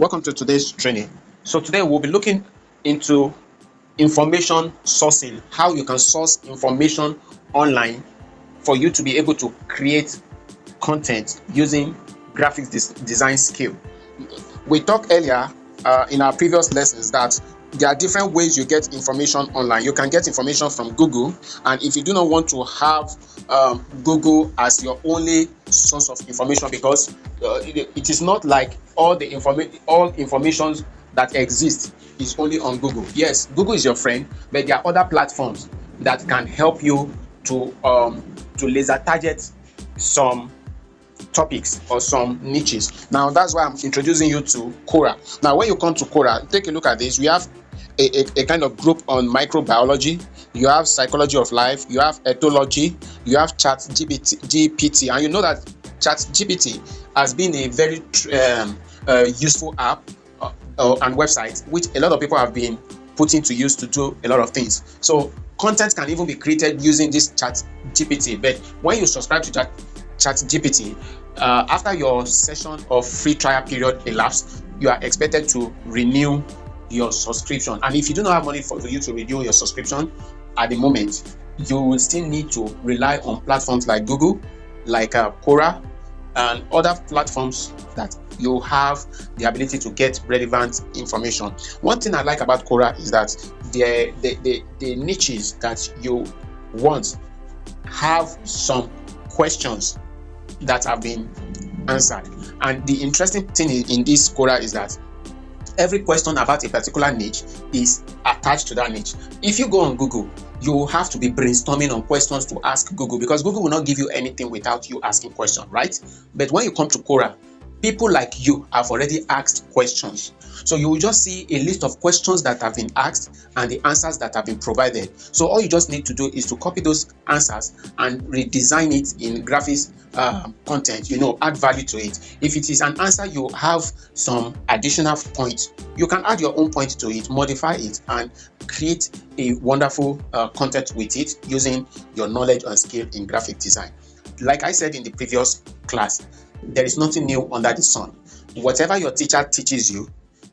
Welcome to today's training. So today we'll be looking into information sourcing, how you can source information online for you to be able to create content using design skill. We talked earlier in our previous lessons that there are different ways you get information online. You can get information from Google, and if you do not want to have Google as your only source of information, because it is not like all information that exist is only on Google. Yes, Google is your friend, but there are other platforms that can help you to laser target some topics or some niches. Now that's why I'm introducing you to Quora. Now when you come to Quora, take a look at this. We have a kind of group on microbiology, you have psychology of life, you have ethology, you have chat GPT, and you know that chat GPT has been a very useful app and website which a lot of people have been putting to use to do a lot of things. So content can even be created using this chat GPT. But when you subscribe to chat GPT, after your session of free trial period elapsed, you are expected to renew your subscription. And if you do not have money for you to renew your subscription at the moment, you will still need to rely on platforms like Google, like Quora, and other platforms that you have the ability to get relevant information. One thing I like about Quora is that the niches that you want have some questions that have been answered. And the interesting thing in this Quora is that every question about a particular niche is attached to that niche. If you go on Google, you will have to be brainstorming on questions to ask Google, because Google will not give you anything without you asking questions, right? But when you come to Quora, people like you have already asked questions. So you will just see a list of questions that have been asked and the answers that have been provided. So all you just need to do is to copy those answers and redesign it in graphics content, add value to it. If it is an answer you have some additional points, you can add your own point to it, modify it, and create a wonderful content with it using your knowledge and skill in graphic design. Like I said in the previous class, there is nothing new under the sun. Whatever your teacher teaches you,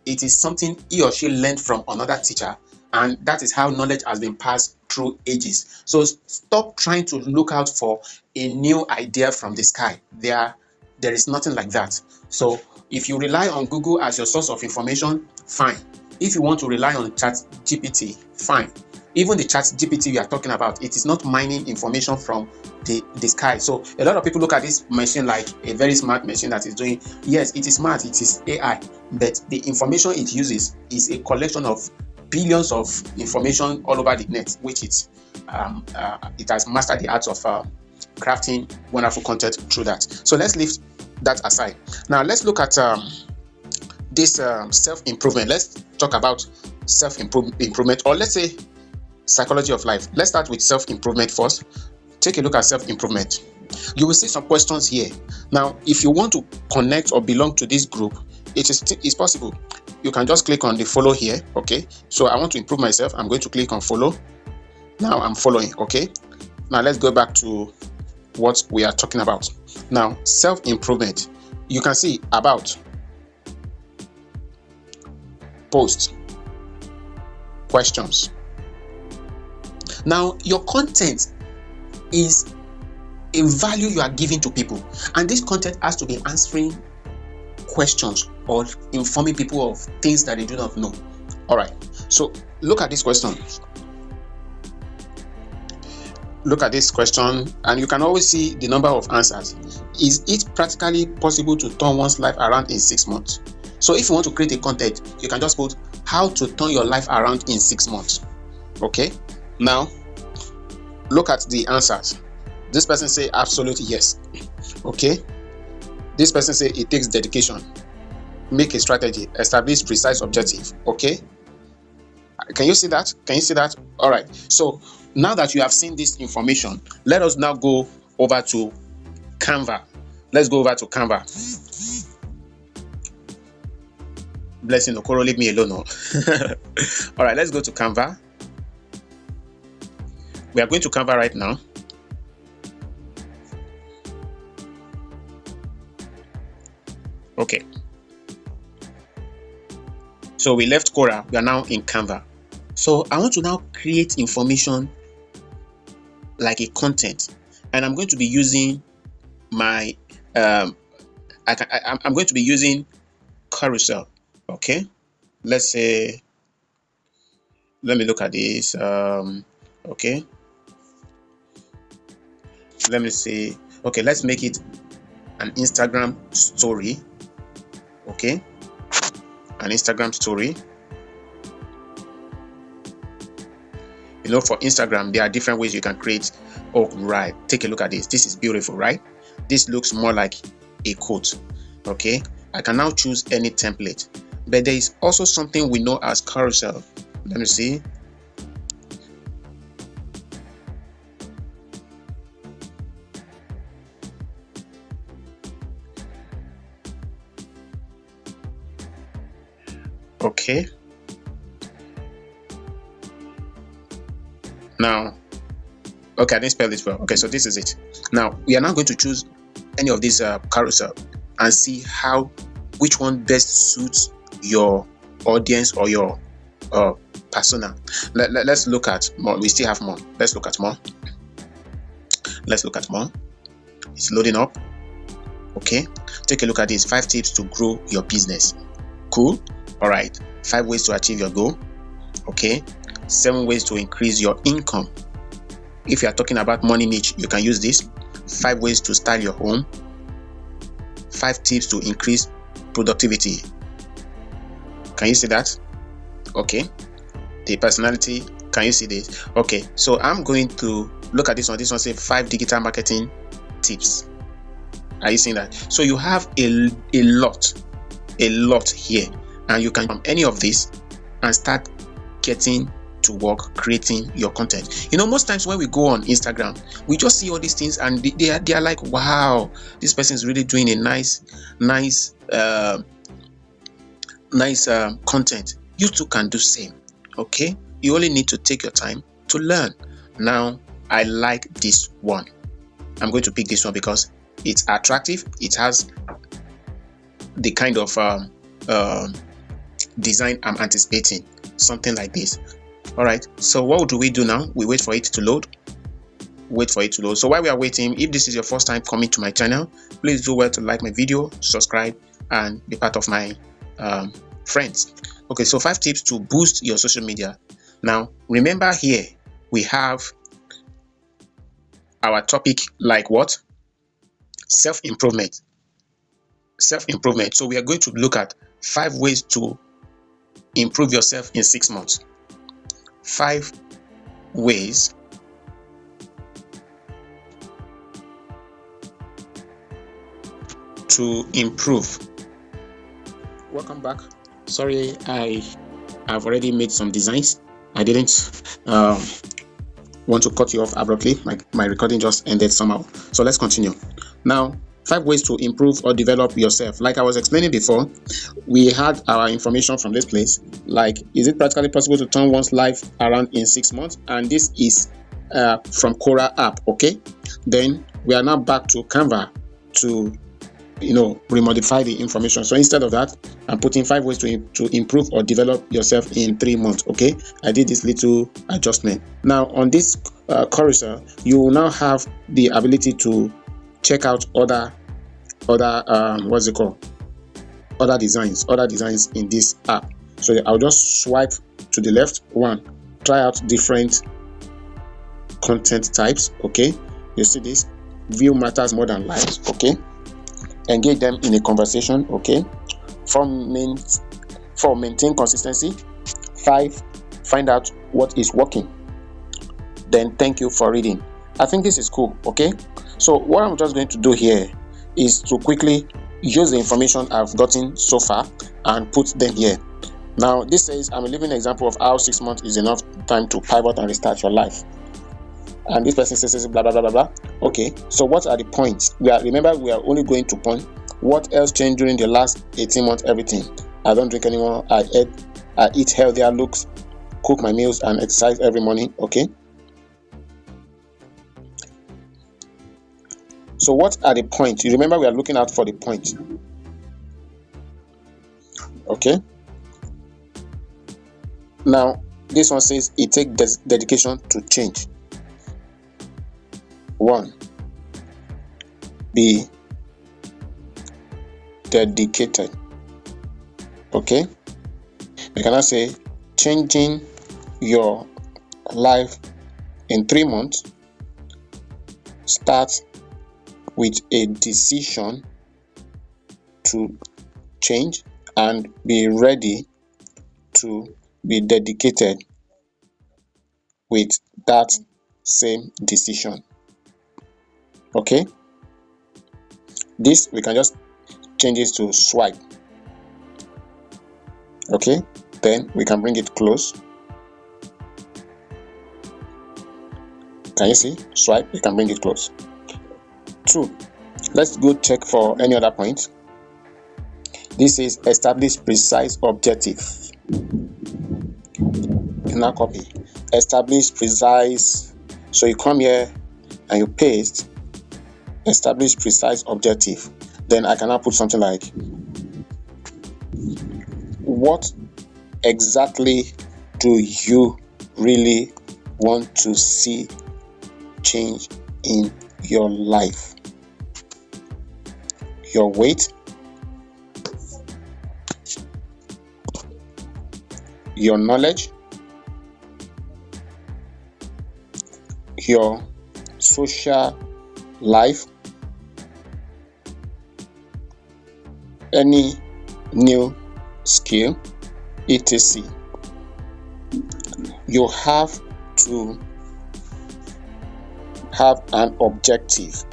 it is something he or she learned from another teacher, and that is how knowledge has been passed through ages. So stop trying to look out for a new idea from the sky. There is nothing like that. So if you rely on Google as your source of information, fine. If you want to rely on chat GPT, fine. Even the chat GPT you are talking about, it is not mining information from the sky. So a lot of people look at this machine like a very smart machine that is doing, yes, it is smart, it is AI, but the information it uses is a collection of billions of information all over the net, which it has mastered the art of crafting wonderful content through that. So let's leave that aside. Now let's look at this self-improvement. Let's talk about self-improvement, or let's say psychology of life. Let's start with self-improvement first. Take a look at self-improvement. You will see some questions here. Now, if you want to connect or belong to this group, it's possible. You can just click on the follow here. Okay, so I want to improve myself. I'm going to click on follow. Now I'm following. Okay, now let's go back to what we are talking about. Now, self-improvement. You can see about, post, questions. Now, your content is a value you are giving to people, and this content has to be answering questions or informing people of things that they do not know. All right, so look at this question. Look at this question, and you can always see the number of answers. Is it practically possible to turn one's life around in 6 months? So if you want to create a content, you can just put how to turn your life around in 6 months. Okay, now look at the answers. This person say absolutely yes. Okay, this person say it takes dedication, make a strategy, establish precise objective. Okay, can you see that? All right, so now that you have seen this information, let us now go over to Canva. Let's go over to Canva. Blessing Okoro, leave me alone. All right, let's go to Canva. We are going to Canva right now. Okay. So we left Quora, we are now in Canva. So I want to now create information like a content, and I'm going to be using my I'm going to be using carousel. Okay, let's say, let me look at this. Okay, let me see. Okay, let's make it an Instagram story. Okay, an Instagram story. You know, for Instagram, there are different ways you can create. Oh, right. Take a look at this. This is beautiful, right? This looks more like a quote. Okay, I can now choose any template, but there is also something we know as carousel. Let me see. Okay, now, okay, I didn't spell this well. Okay, so this is it. Now we are now going to choose any of these carousel and see which one best suits your audience or your persona. Let's look at more. We still have more. Let's look at more. Let's look at more. It's loading up. Okay, take a look at this. 5 tips to grow your business. Cool. All right, 5 ways to achieve your goal. Okay, 7 ways to increase your income. If you are talking about money niche, you can use this. 5 ways to style your home. 5 tips to increase productivity. Can you see that? Okay, the personality, can you see this? Okay, so I'm going to look at this one. This one says 5 digital marketing tips. Are you seeing that? So you have a lot here, and you can from any of this and start getting to work creating your content. You know, most times when we go on Instagram, we just see all these things and they are like, wow, this person is really doing a nice content. You too can do same. Okay, you only need to take your time to learn. Now I like this one. I'm going to pick this one because it's attractive. It has the kind of design I'm anticipating, something like this. All right, so what do we do now? We wait for it to load. So while we are waiting, if this is your first time coming to my channel, please do well to like my video, subscribe, and be part of my friends. Okay, so 5 tips to boost your social media. Now remember, here we have our topic, like what? Self-improvement. So we are going to look at 5 ways to improve yourself in 6 months. 5 ways to improve. Welcome back. Sorry, I've already made some designs. I didn't want to cut you off abruptly. My recording just ended somehow. So let's continue. Now, 5 ways to improve or develop yourself. Like I was explaining before, we had our information from this place. Like, is it practically possible to turn one's life around in 6 months? And this is from Quora app. Okay, then we are now back to Canva to remodify the information. So instead of that, I'm putting 5 ways to improve or develop yourself in 3 months. Okay, I did this little adjustment. Now on this carousel, you will now have the ability to check out other other designs in this app. So I'll just swipe to the left. 1, try out different content types. Okay, you see this, view matters more than likes. Okay, engage them in a conversation. Okay, 4, maintain consistency. 5, find out what is working. Then thank you for reading. I think this is cool. Okay, so what I'm just going to do here is to quickly use the information I've gotten so far and put them here. Now this says I'm a living example of how 6 months is enough time to pivot and restart your life. And this person says blah blah blah blah blah. Okay, so what are the points? Remember, we are only going to point. What else changed during the last 18 months? Everything. I don't drink anymore. I eat healthier, looks, cook my meals, and exercise every morning. Okay. So what are the points? You remember, we are looking out for the points. Okay. Now, this one says it takes dedication to change. 1. Be dedicated. Okay, we cannot say changing your life in 3 months starts with a decision to change and be ready to be dedicated with that same decision. Okay, this we can just change it to swipe. Okay, then we can bring it close. Can you see? Swipe, we can bring it close. 2. Let's go check for any other point. This is establish precise objective. Now copy. Establish precise. So you come here and you paste establish precise objective. Then I can now put something like, what exactly do you really want to see change in your life? Your weight, your knowledge, your social life, any new skill, etc. You have to have an objective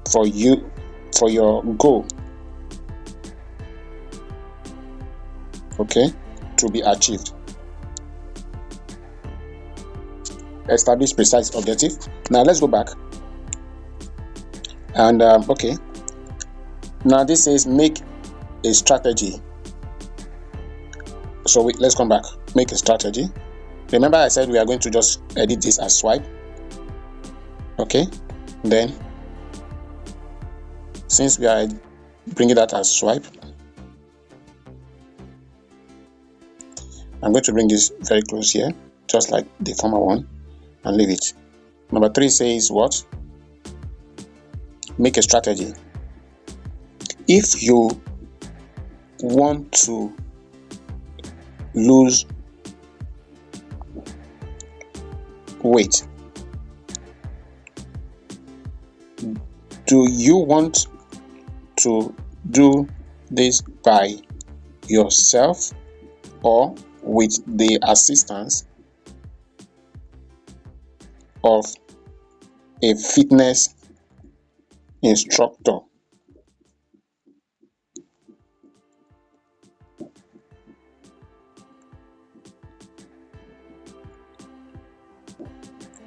for your goal, okay, to be achieved. Establish precise objective. Now let's go back and okay, now this says make a strategy. So let's come back. Make a strategy. Remember I said we are going to just edit this as swipe. Okay, then since we are bringing that as swipe, I'm going to bring this very close here, just like the former one, and leave it. Number 3 says what? Make a strategy. If you want to lose weight, do you want to do this by yourself or with the assistance of a fitness instructor?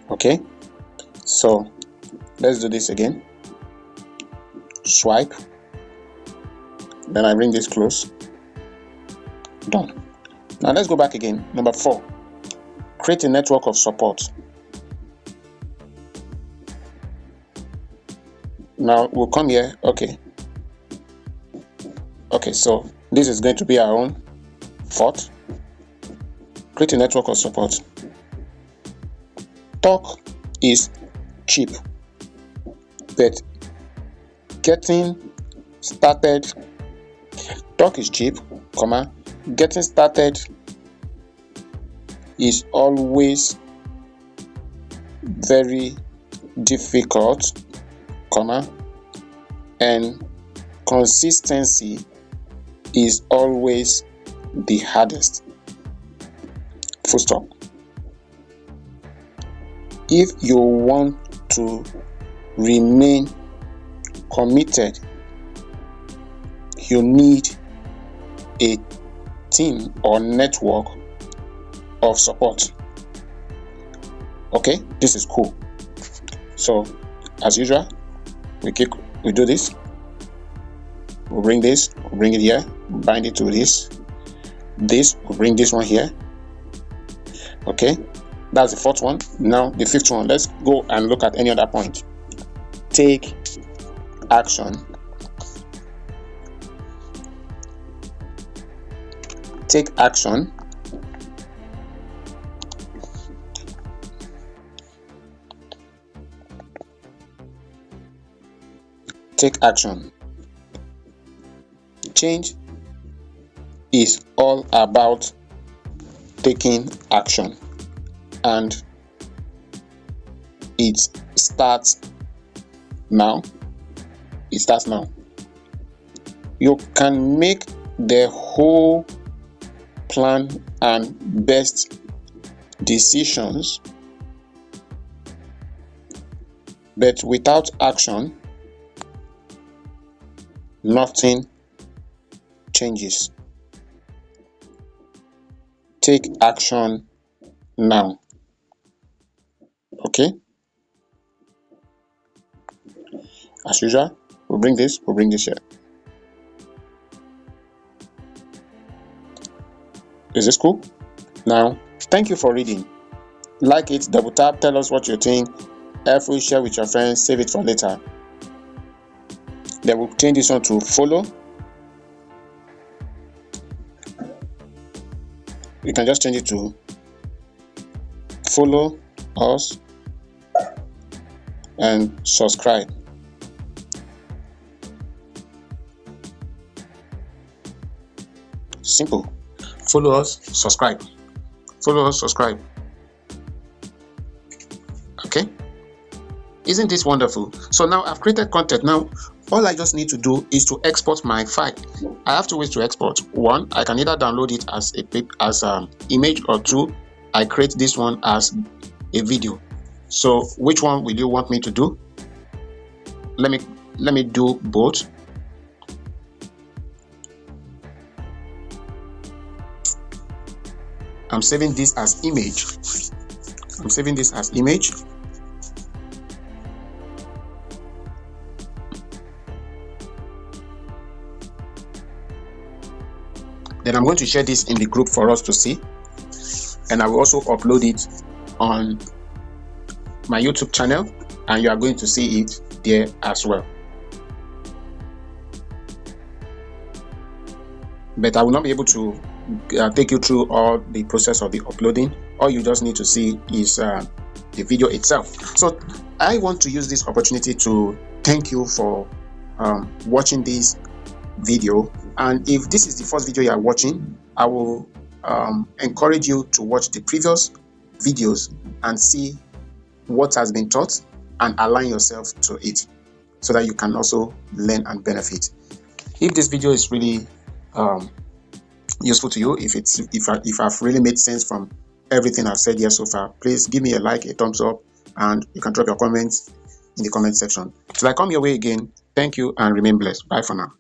Okay, so let's do this again. Swipe, then I bring this close. Done. Now let's go back again. Number 4, create a network of support. Now we'll come here. Okay, so this is going to be our own 4th. Create a network of support. Talk is cheap, but getting started, talk is cheap, getting started is always very difficult, and consistency is always the hardest. Full stop. If you want to remain committed, you need a team or network of support. Okay, this is cool. So as usual, we do this. We'll bring this, we'll bring it here, bind it to this, we'll bring this one here. Okay, that's the 4th one. Now the 5th one, let's go and look at any other point. Take action. take action. Take action. Change is all about taking action, and it starts now. It starts now. You can make the whole plan and best decisions, but without action, nothing changes. Take action now. Okay? As usual, we'll bring this here. Is this cool? Now, thank you for reading. Like it, double tap, tell us what you think. Helpful, share with your friends, save it for later. Then we'll change this one to follow. You can just change it to follow us and subscribe. Simple. Follow us, subscribe. Follow us, subscribe. Okay? Isn't this wonderful? So now I've created content. Now all I just need to do is to export my file. I have two ways to export. One, I can either download it as an image, or two, I create this one as a video. So which one will you want me to do? Let me do both. I'm saving this as image. I'm saving this as image. Then I'm going to share this in the group for us to see, and I will also upload it on my YouTube channel, and you are going to see it there as well. But I will not be able to take you through all the process of the uploading. All you just need to see is the video itself. So I want to use this opportunity to thank you for watching this video, and if this is the first video you are watching, I will encourage you to watch the previous videos and see what has been taught and align yourself to it, so that you can also learn and benefit. If this video is really useful to you, if I've really made sense from everything I've said here so far, please give me a like, a thumbs up, and you can drop your comments in the comment section. Till I come your way again, thank you and remain blessed. Bye for now.